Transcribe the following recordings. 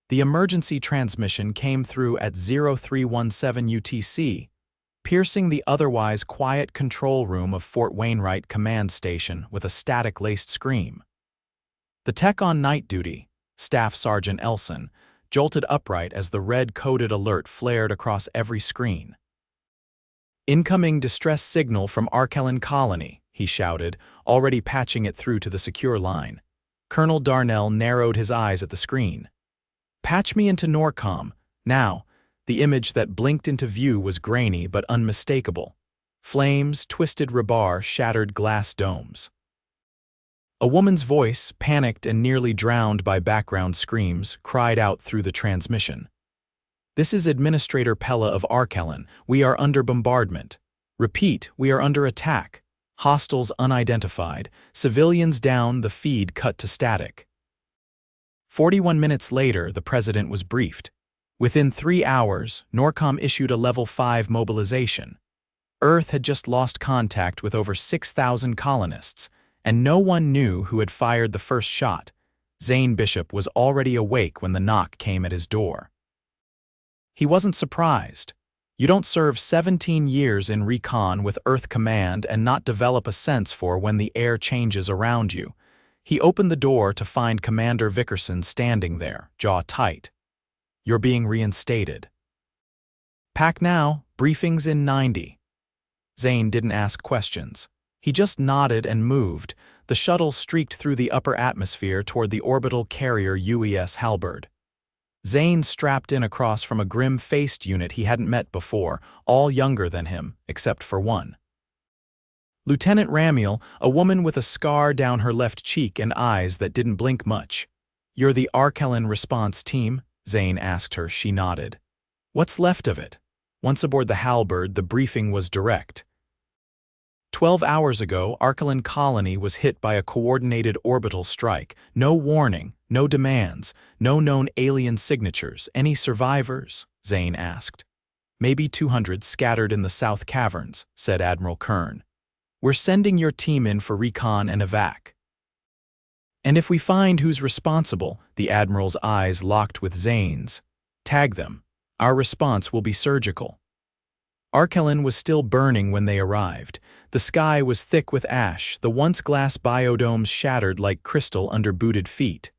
The emergency transmission came through at 0317 UTC, piercing the otherwise quiet control room of Fort Wainwright Command Station with a static-laced scream. The tech on night duty, Staff Sergeant Elson, jolted upright as the red-coded alert flared across every screen. "Incoming distress signal from Arkellan Colony," he shouted, already patching it through to the secure line. Colonel Darnell narrowed his eyes at the screen. "Patch me into Norcom, now." The image that blinked into view was grainy but unmistakable. Flames, twisted rebar, shattered glass domes. A woman's voice, panicked and nearly drowned by background screams, cried out through the transmission. "This is Administrator Pella of Arkellan. We are under bombardment. Repeat, we are under attack. Hostiles unidentified. Civilians down." The feed cut to static. 41 minutes later, the president was briefed. Within 3 hours, Norcom issued a Level 5 mobilization. Earth had just lost contact with over 6,000 colonists, and no one knew who had fired the first shot. Zane Bishop was already awake when the knock came at his door. He wasn't surprised. You don't serve 17 years in recon with Earth Command and not develop a sense for when the air changes around you. He opened the door to find Commander Vickerson standing there, jaw tight. "You're being reinstated." "Pack now, briefings in 90. Zane didn't ask questions. He just nodded and moved. The shuttle streaked through the upper atmosphere toward the orbital carrier UES Halberd. Zane strapped in across from a grim-faced unit he hadn't met before, all younger than him, except for one. Lieutenant Ramiel, a woman with a scar down her left cheek and eyes that didn't blink much. "You're the Arkellan response team?" Zane asked her. She nodded. "What's left of it?" Once aboard the Halberd, the briefing was direct. 12 hours ago, Arkellan Colony was hit by a coordinated orbital strike. No warning, no demands, no known alien signatures. "Any survivors?" Zane asked. "Maybe 200 scattered in the South Caverns," said Admiral Kern. "We're sending your team in for recon and evac." "And if we find who's responsible," the Admiral's eyes locked with Zane's, "tag them. Our response will be surgical." Arkellan was still burning when they arrived. The sky was thick with ash, the once-glass biodomes shattered like crystal under booted feet.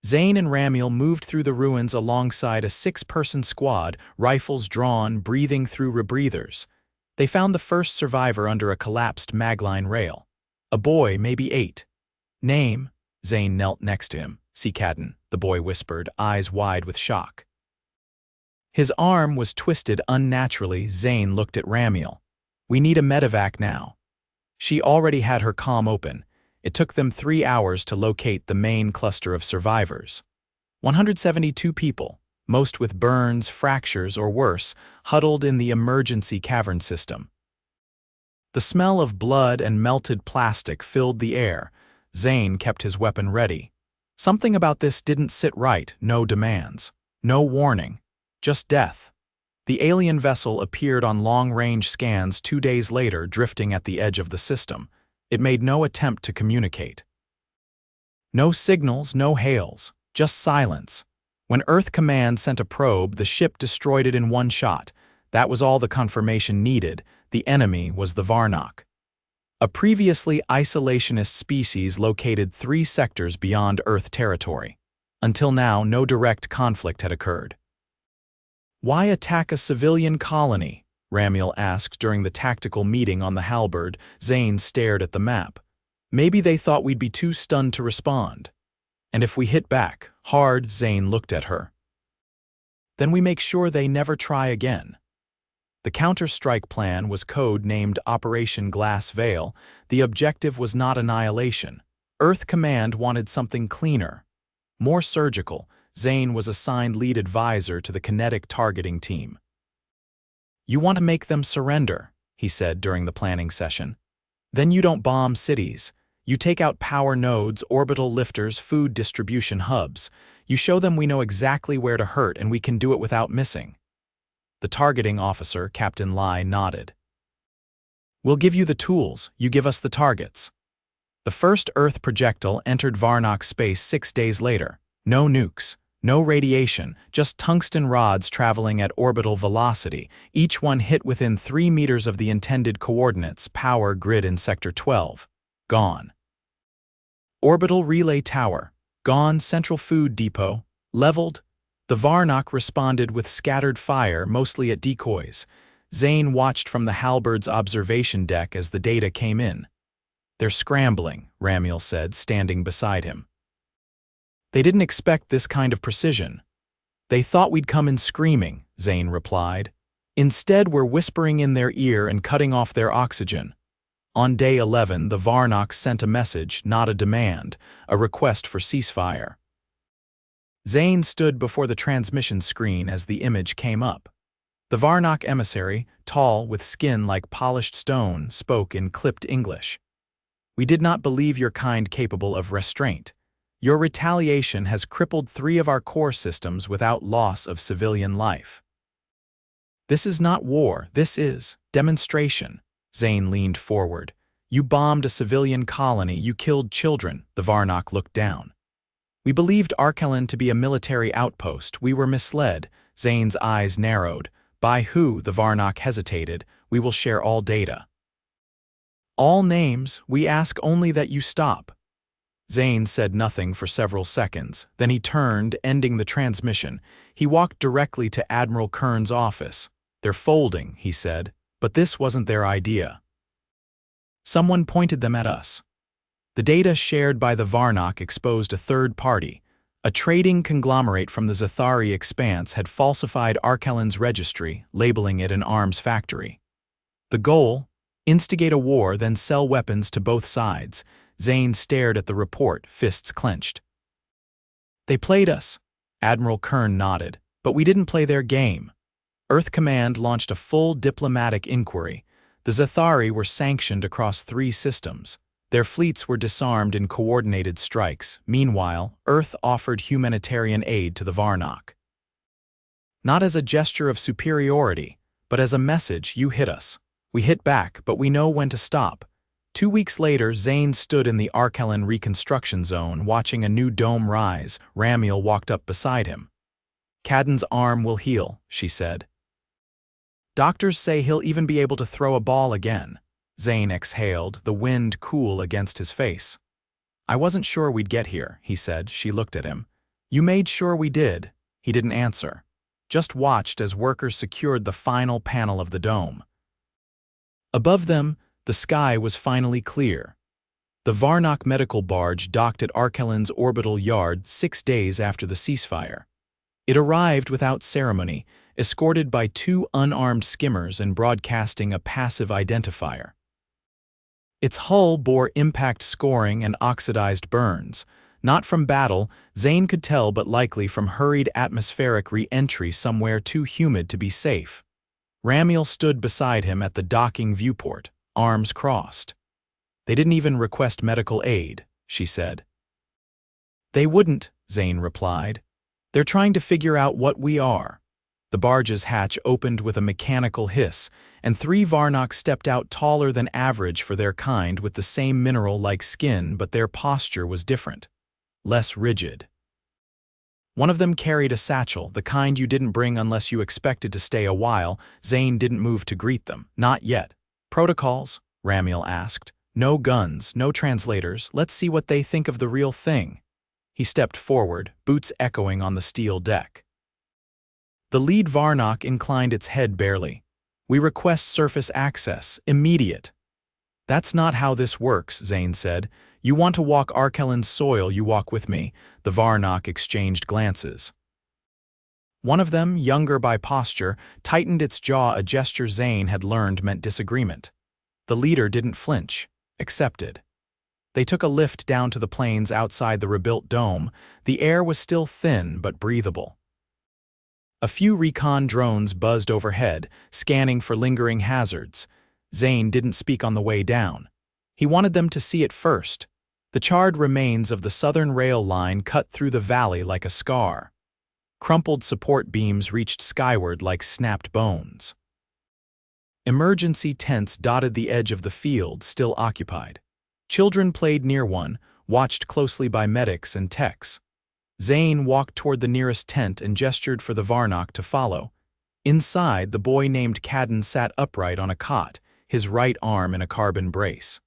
Zane and Ramiel moved through the ruins alongside a 6-person squad, rifles drawn, breathing through rebreathers. They found the first survivor under a collapsed magline rail. A boy, maybe 8. "Name?" Zane knelt next to him. "Seacadden," the boy whispered, eyes wide with shock. His arm was twisted unnaturally. Zane looked at Ramiel. "We need a medevac now." She already had her comm open. It took them 3 hours to locate the main cluster of survivors. 172 people, most with burns, fractures, or worse, huddled in the emergency cavern system. The smell of blood and melted plastic filled the air. Zane kept his weapon ready. Something about this didn't sit right. No demands. No warning. Just death. The alien vessel appeared on long-range scans 2 days later, drifting at the edge of the system. It made no attempt to communicate. No signals, no hails, just silence. When Earth Command sent a probe, the ship destroyed it in one shot. That was all the confirmation needed. The enemy was the Varnok, a previously isolationist species located 3 sectors beyond Earth territory. Until now, no direct conflict had occurred. "Why attack a civilian colony?" Ramiel asked during the tactical meeting on the Halberd. Zane stared at the map. "Maybe they thought we'd be too stunned to respond. And if we hit back hard," Zane looked at her, "then we make sure they never try again." The counterstrike plan was code-named Operation Glass Veil. The objective was not annihilation. Earth Command wanted something cleaner, more surgical. Zane was assigned lead advisor to the kinetic targeting team. "You want to make them surrender," he said during the planning session. "Then you don't bomb cities. You take out power nodes, orbital lifters, food distribution hubs. You show them we know exactly where to hurt and we can do it without missing." The targeting officer, Captain Lai, nodded. "We'll give you the tools, you give us the targets." The first Earth projectile entered Varnok space 6 days later. No nukes, No radiation, just tungsten rods traveling at orbital velocity, each one hit within 3 meters of the intended coordinates, power grid in Sector 12. Gone. Orbital relay tower. Gone. Central food depot. Leveled. The Varnok responded with scattered fire, mostly at decoys. Zane watched from the Halberd's observation deck as the data came in. "They're scrambling," Ramiel said, standing beside him. "They didn't expect this kind of precision." "They thought we'd come in screaming," Zane replied. "Instead, we're whispering in their ear and cutting off their oxygen." On day 11, the Varnok sent a message, not a demand, a request for ceasefire. Zane stood before the transmission screen as the image came up. The Varnok emissary, tall, with skin like polished stone, spoke in clipped English. "We did not believe your kind capable of restraint. Your retaliation has crippled 3 of our core systems without loss of civilian life." "This is not war, this is demonstration." Zane leaned forward. "You bombed a civilian colony, you killed children." The Varnok looked down. "We believed Arkellan to be a military outpost. We were misled." Zane's eyes narrowed. "By who?" The Varnok hesitated. "We will share all data." "All names, we ask only that you stop." Zane said nothing for several seconds. Then he turned, ending the transmission. He walked directly to Admiral Kern's office. "They're folding," he said, "but this wasn't their idea. Someone pointed them at us." The data shared by the Varnok exposed a third party. A trading conglomerate from the Zathari expanse had falsified Arkellan's registry, labeling it an arms factory. The goal? Instigate a war, then sell weapons to both sides. Zane stared at the report, fists clenched. "They played us." Admiral Kern nodded. "But we didn't play their game." Earth Command launched a full diplomatic inquiry. The Zathari were sanctioned across 3 systems. Their fleets were disarmed in coordinated strikes. Meanwhile, Earth offered humanitarian aid to the Varnok. "Not as a gesture of superiority, but as a message, you hit us. We hit back, but we know when to stop." 2 weeks later, Zane stood in the Arkellan reconstruction zone, watching a new dome rise. Ramiel walked up beside him. "Cadden's arm will heal," she said. "Doctors say he'll even be able to throw a ball again." Zane exhaled, the wind cool against his face. "I wasn't sure we'd get here," he said. She looked at him. "You made sure we did." He didn't answer. Just watched as workers secured the final panel of the dome. Above them, the sky was finally clear. The Varnok medical barge docked at Arkellan's orbital yard 6 days after the ceasefire. It arrived without ceremony, escorted by 2 unarmed skimmers and broadcasting a passive identifier. Its hull bore impact scoring and oxidized burns. Not from battle, Zane could tell, but likely from hurried atmospheric re-entry somewhere too humid to be safe. Ramiel stood beside him at the docking viewport, arms crossed. "They didn't even request medical aid," she said. "They wouldn't," Zane replied. "They're trying to figure out what we are." The barge's hatch opened with a mechanical hiss, and 3 Varnok stepped out, taller than average for their kind, with the same mineral-like skin, but their posture was different, less rigid. One of them carried a satchel, the kind you didn't bring unless you expected to stay a while. Zane didn't move to greet them. "Not yet." "Protocols?" Ramiel asked. "No guns, no translators. Let's see what they think of the real thing." He stepped forward, boots echoing on the steel deck. The lead Varnok inclined its head barely. "We request surface access, immediate." "That's not how this works," Zane said. "You want to walk Arkellan's soil, you walk with me." The Varnok exchanged glances. One of them, younger by posture, tightened its jaw, a gesture Zane had learned meant disagreement. The leader didn't flinch, accepted. They took a lift down to the plains outside the rebuilt dome. The air was still thin but breathable. A few recon drones buzzed overhead, scanning for lingering hazards. Zane didn't speak on the way down. He wanted them to see it first. The charred remains of the southern rail line cut through the valley like a scar. Crumpled support beams reached skyward like snapped bones. Emergency tents dotted the edge of the field, still occupied. Children played near one, watched closely by medics and techs. Zane walked toward the nearest tent and gestured for the Varnok to follow. Inside, the boy named Cadden sat upright on a cot, his right arm in a carbon brace.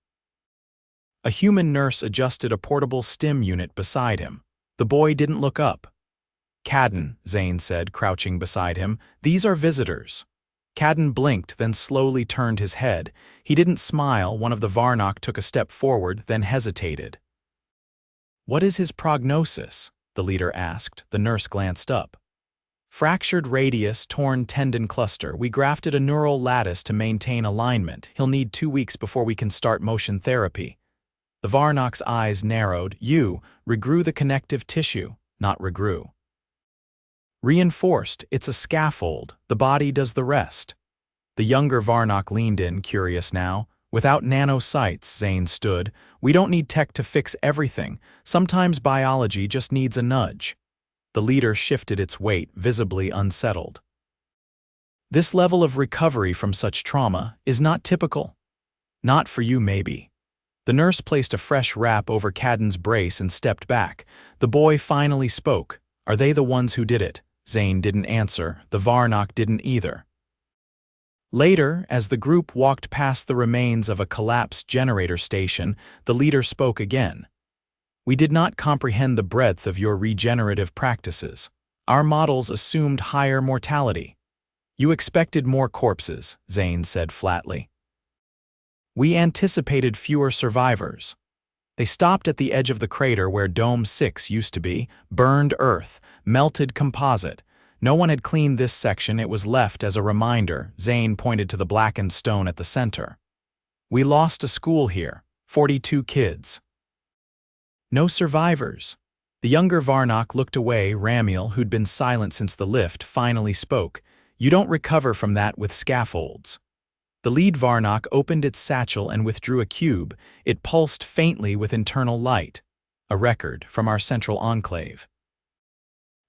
A human nurse adjusted a portable stim unit beside him. The boy didn't look up. "Cadden," Zane said, crouching beside him, "these are visitors." Cadden blinked, then slowly turned his head. He didn't smile. One of the Varnok took a step forward, then hesitated. "What is his prognosis?" the leader asked. The nurse glanced up. "Fractured radius, torn tendon cluster. We grafted a neural lattice to maintain alignment. He'll need 2 weeks before we can start motion therapy." The Varnok's eyes narrowed. "You regrew the connective tissue, not regrew." "Reinforced, it's a scaffold. The body does the rest." The younger Varnok leaned in, curious now. "Without nanosites," Zane stood, "we don't need tech to fix everything. Sometimes biology just needs a nudge." The leader shifted its weight, visibly unsettled. "This level of recovery from such trauma is not typical." "Not for you, maybe." The nurse placed a fresh wrap over Cadden's brace and stepped back. The boy finally spoke. "Are they the ones who did it?" Zane didn't answer. The Varnok didn't either. Later, as the group walked past the remains of a collapsed generator station, the leader spoke again. "We did not comprehend the breadth of your regenerative practices. Our models assumed higher mortality." "You expected more corpses," Zane said flatly. "We anticipated fewer survivors." They stopped at the edge of the crater where Dome 6 used to be, burned earth, melted composite. No one had cleaned this section. It was left as a reminder. Zane pointed to the blackened stone at the center. "We lost a school here, 42 kids." "No survivors." The younger Varnok looked away. Ramiel, who'd been silent since the lift, finally spoke. "You don't recover from that with scaffolds." The lead Varnok opened its satchel and withdrew a cube. It pulsed faintly with internal light. "A record from our central enclave.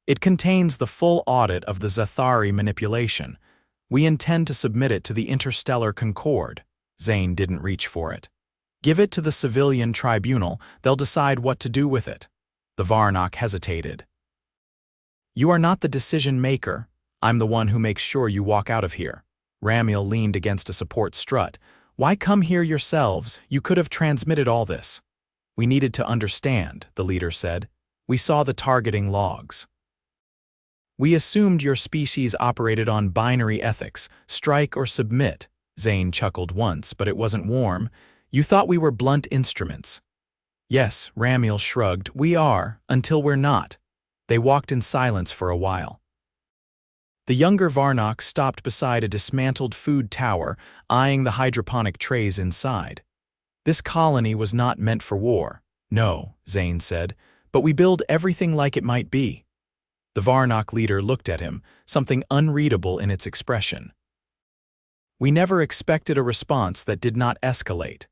It contains the full audit of the Zathari manipulation. We intend to submit it to the Interstellar Concord." Zane didn't reach for it. "Give it to the civilian tribunal. They'll decide what to do with it." The Varnok hesitated. "You are not the decision maker. I'm the one who makes sure you walk out of here." Ramiel leaned against a support strut. "Why come here yourselves? You could have transmitted all this." "We needed to understand," the leader said. "We saw the targeting logs. We assumed your species operated on binary ethics, strike or submit." Zane chuckled once, but it wasn't warm. "You thought we were blunt instruments." "Yes," Ramiel shrugged, "we are, until we're not." They walked in silence for a while. The younger Varnok stopped beside a dismantled food tower, eyeing the hydroponic trays inside. "This colony was not meant for war." "No," Zane said, "but we build everything like it might be." The Varnok leader looked at him, something unreadable in its expression. "We never expected a response that did not escalate."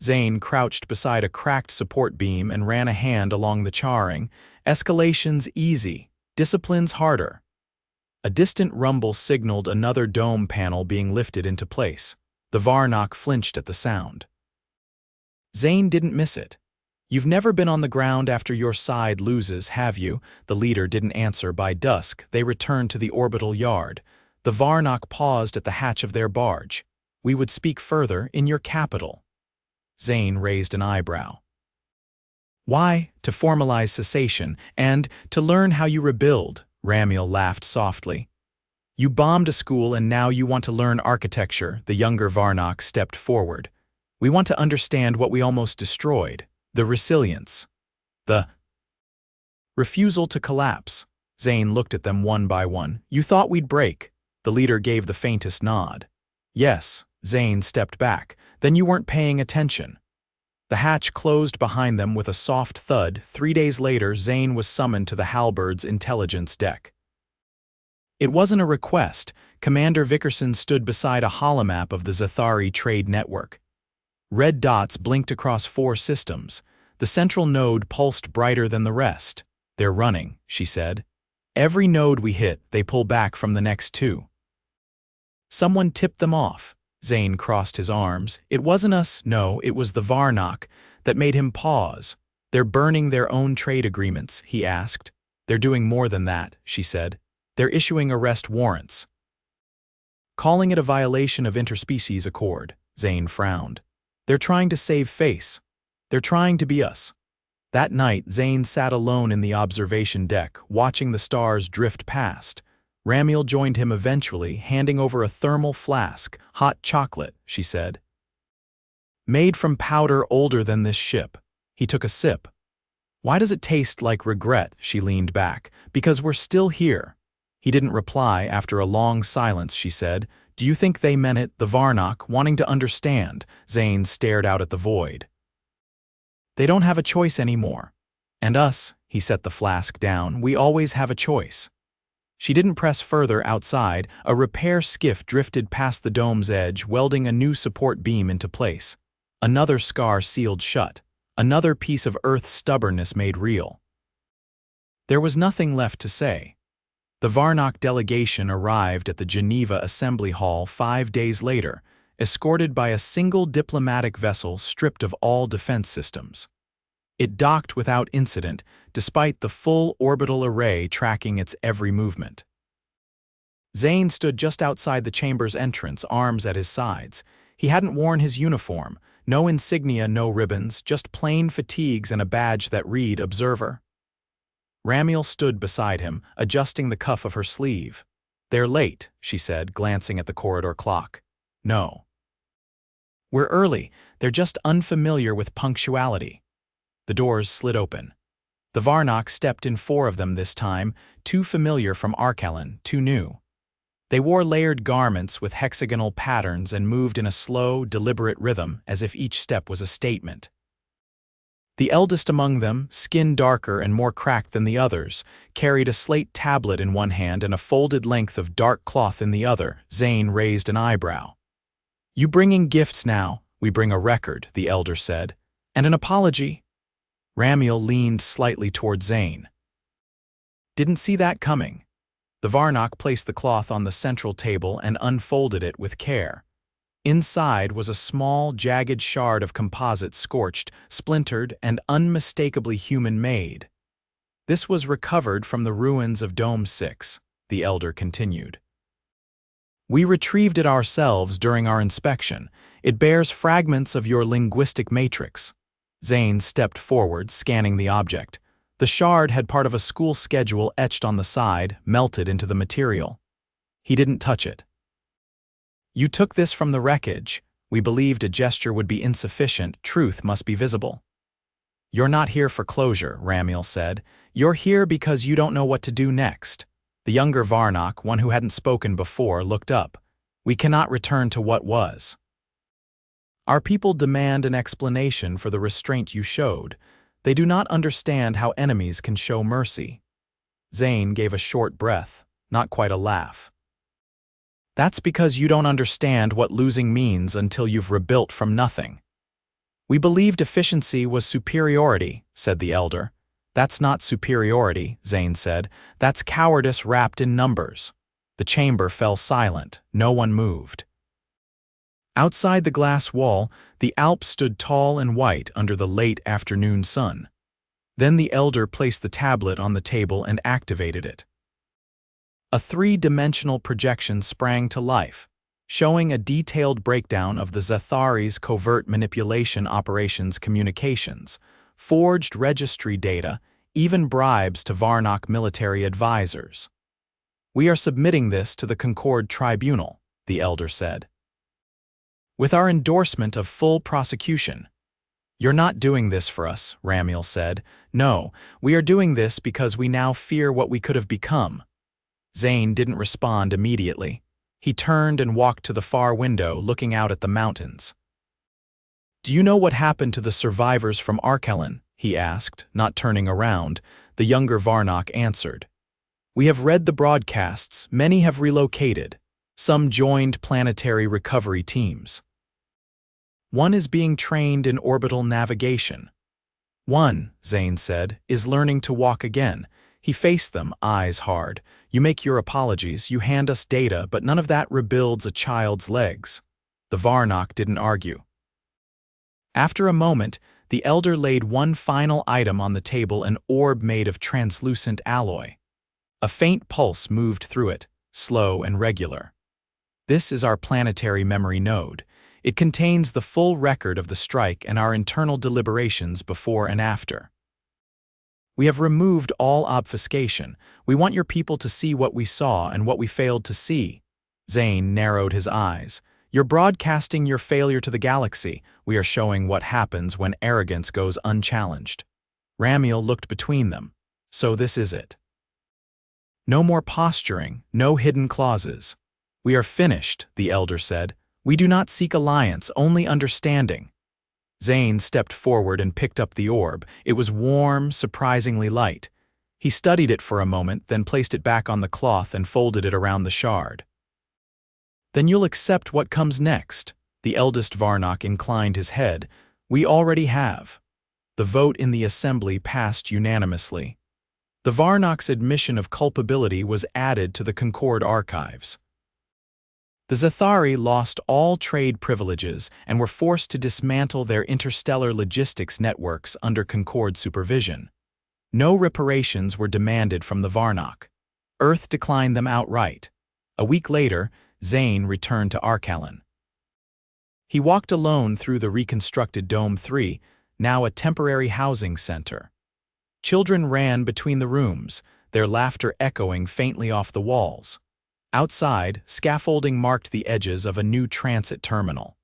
Zane crouched beside a cracked support beam and ran a hand along the charring. "Escalation's easy, discipline's harder." A distant rumble signaled another dome panel being lifted into place. The Varnok flinched at the sound. Zane didn't miss it. "You've never been on the ground after your side loses, have you?" The leader didn't answer. By dusk, they returned to the orbital yard. The Varnok paused at the hatch of their barge. "We would speak further in your capital." Zane raised an eyebrow. "Why?" "To formalize cessation, and to learn how you rebuild." Ramiel laughed softly. "You bombed a school and now you want to learn architecture." The younger Varnok stepped forward. "We want to understand what we almost destroyed. The resilience. The refusal to collapse." Zane looked at them one by one. "You thought we'd break." The leader gave the faintest nod. "Yes." Zane stepped back. "Then you weren't paying attention." The hatch closed behind them with a soft thud. 3 days later, Zane was summoned to the Halberd's intelligence deck. It wasn't a request. Commander Vickerson stood beside a holomap of the Zathari trade network. Red dots blinked across 4 systems. The central node pulsed brighter than the rest. "They're running," she said. "Every node we hit, they pull back from the next 2. Someone tipped them off." Zane crossed his arms. "It wasn't us, no, it was the Varnok that made him pause." "They're burning their own trade agreements?" he asked. They're doing more than that, she said. They're issuing arrest warrants. Calling it a violation of interspecies accord, Zane frowned. They're trying to save face. They're trying to be us. That night, Zane sat alone in the observation deck, watching the stars drift past. Ramiel joined him eventually, handing over a thermal flask. Hot chocolate, she said. Made from powder older than this ship. He took a sip. Why does it taste like regret? She leaned back. Because we're still here. He didn't reply. After a long silence, she said, Do you think they meant it, the Varnok, wanting to understand? Zane stared out at the void. They don't have a choice anymore. And us, he set the flask down, we always have a choice. She didn't press further. Outside, a repair skiff drifted past the dome's edge, welding a new support beam into place. Another scar sealed shut. Another piece of Earth's stubbornness made real. There was nothing left to say. The Varnok delegation arrived at the Geneva Assembly Hall 5 days later, escorted by a single diplomatic vessel stripped of all defense systems. It docked without incident, despite the full orbital array tracking its every movement. Zane stood just outside the chamber's entrance, arms at his sides. He hadn't worn his uniform, no insignia, no ribbons, just plain fatigues and a badge that read Observer. Ramiel stood beside him, adjusting the cuff of her sleeve. They're late, she said, glancing at the corridor clock. No. We're early, they're just unfamiliar with punctuality. The doors slid open. The Varnok stepped in 4 of them this time, 2 familiar from Arkellan, 2 new. They wore layered garments with hexagonal patterns and moved in a slow, deliberate rhythm, as if each step was a statement. The eldest among them, skin darker and more cracked than the others, carried a slate tablet in one hand and a folded length of dark cloth in the other. Zane raised an eyebrow. You bringing gifts now? We bring a record, the elder said. And an apology? Ramiel leaned slightly toward Zane. Didn't see that coming. The Varnok placed the cloth on the central table and unfolded it with care. Inside was a small, jagged shard of composite, scorched, splintered, and unmistakably human-made. This was recovered from the ruins of Dome 6, the elder continued. We retrieved it ourselves during our inspection. It bears fragments of your linguistic matrix. Zane stepped forward, scanning the object. The shard had part of a school schedule etched on the side, melted into the material. He didn't touch it. You took this from the wreckage. We believed a gesture would be insufficient. Truth must be visible. You're not here for closure, Ramiel said. You're here because you don't know what to do next. The younger Varnok, one who hadn't spoken before, looked up. We cannot return to what was. Our people demand an explanation for the restraint you showed. They do not understand how enemies can show mercy. Zane gave a short breath, not quite a laugh. That's because you don't understand what losing means until you've rebuilt from nothing. We believed efficiency was superiority, said the elder. That's not superiority, Zane said. That's cowardice wrapped in numbers. The chamber fell silent. No one moved. Outside the glass wall, the Alps stood tall and white under the late afternoon sun. Then the elder placed the tablet on the table and activated it. A 3-dimensional projection sprang to life, showing a detailed breakdown of the Zathari's covert manipulation operations communications, forged registry data, even bribes to Varnok military advisors. We are submitting this to the Concord Tribunal, the elder said. With our endorsement of full prosecution. You're not doing this for us, Ramiel said. No, we are doing this because we now fear what we could have become. Zane didn't respond immediately. He turned and walked to the far window, looking out at the mountains. Do you know what happened to the survivors from Arkellan? He asked, not turning around. The younger Varnok answered. We have read the broadcasts. Many have relocated. Some joined planetary recovery teams. One is being trained in orbital navigation. One, Zane said, is learning to walk again. He faced them, eyes hard. You make your apologies, you hand us data, but none of that rebuilds a child's legs. The Varnok didn't argue. After a moment, The elder laid one final item on the table, an orb made of translucent alloy. A faint pulse moved through it, slow and regular. This is our planetary memory node. It contains the full record of the strike and our internal deliberations before and after. We have removed all obfuscation. We want your people to see what we saw and what we failed to see. Zane narrowed his eyes. You're broadcasting your failure to the galaxy. We are showing what happens when arrogance goes unchallenged. Ramiel looked between them. So this is it. No more posturing, no hidden clauses. We are finished, the elder said. We do not seek alliance, only understanding. Zane stepped forward and picked up the orb. It was warm, surprisingly light. He studied it for a moment, then placed it back on the cloth and folded it around the shard. Then you'll accept what comes next. The eldest Varnok inclined his head. We already have. The vote in the assembly passed unanimously. The Varnok's admission of culpability was added to the Concord archives. The Zathari lost all trade privileges and were forced to dismantle their interstellar logistics networks under Concord supervision. No reparations were demanded from the Varnok. Earth declined them outright. A week later, Zane returned to Arkellan. He walked alone through the reconstructed Dome 3, now a temporary housing center. Children ran between the rooms, their laughter echoing faintly off the walls. Outside, scaffolding marked the edges of a new transit terminal.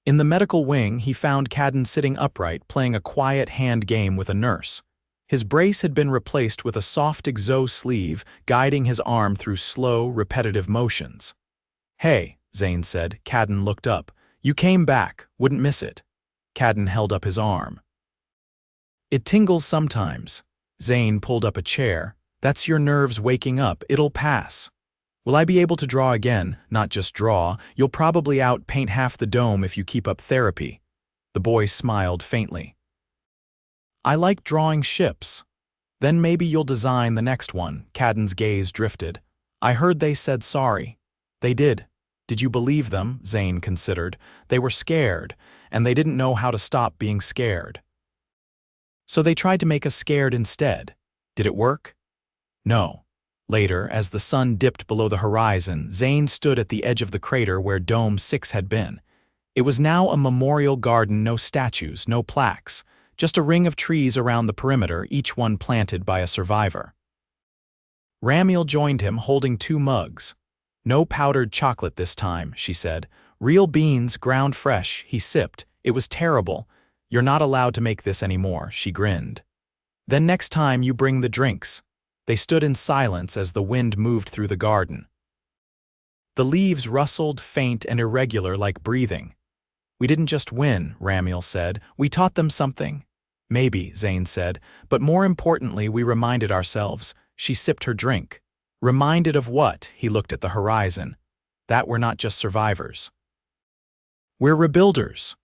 In the medical wing, he found Cadden sitting upright, playing a quiet hand game with a nurse. His brace had been replaced with a soft exo sleeve, guiding his arm through slow, repetitive motions. Hey, Zane said. Cadden looked up. You came back, wouldn't miss it. Cadden held up his arm. It tingles sometimes. Zane pulled up a chair. That's your nerves waking up, it'll pass. Will I be able to draw again? Not just draw. You'll probably outpaint half the dome if you keep up therapy. The boy smiled faintly. I like drawing ships. Then maybe you'll design the next one. Cadden's gaze drifted. I heard they said sorry. They did. Did you believe them? Zane considered. They were scared, and they didn't know how to stop being scared. So they tried to make us scared instead. Did it work? No. Later, as the sun dipped below the horizon, Zane stood at the edge of the crater where Dome 6 had been. It was now a memorial garden, no statues, no plaques, just a ring of trees around the perimeter, each one planted by a survivor. Ramiel joined him, holding 2 mugs. No powdered chocolate this time, she said. Real beans, ground fresh, he sipped. It was terrible. You're not allowed to make this anymore, she grinned. Then next time you bring the drinks. They stood in silence as the wind moved through the garden. The leaves rustled, faint and irregular like breathing. We didn't just win, Ramiel said. We taught them something. Maybe, Zane said, but more importantly we reminded ourselves. She sipped her drink. Reminded of what? He looked at the horizon. That we're not just survivors. We're rebuilders.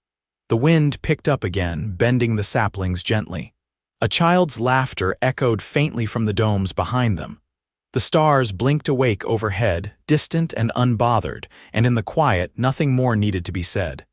The wind picked up again, bending the saplings gently. A child's laughter echoed faintly from the domes behind them. The stars blinked awake overhead, distant and unbothered, and in the quiet, nothing more needed to be said.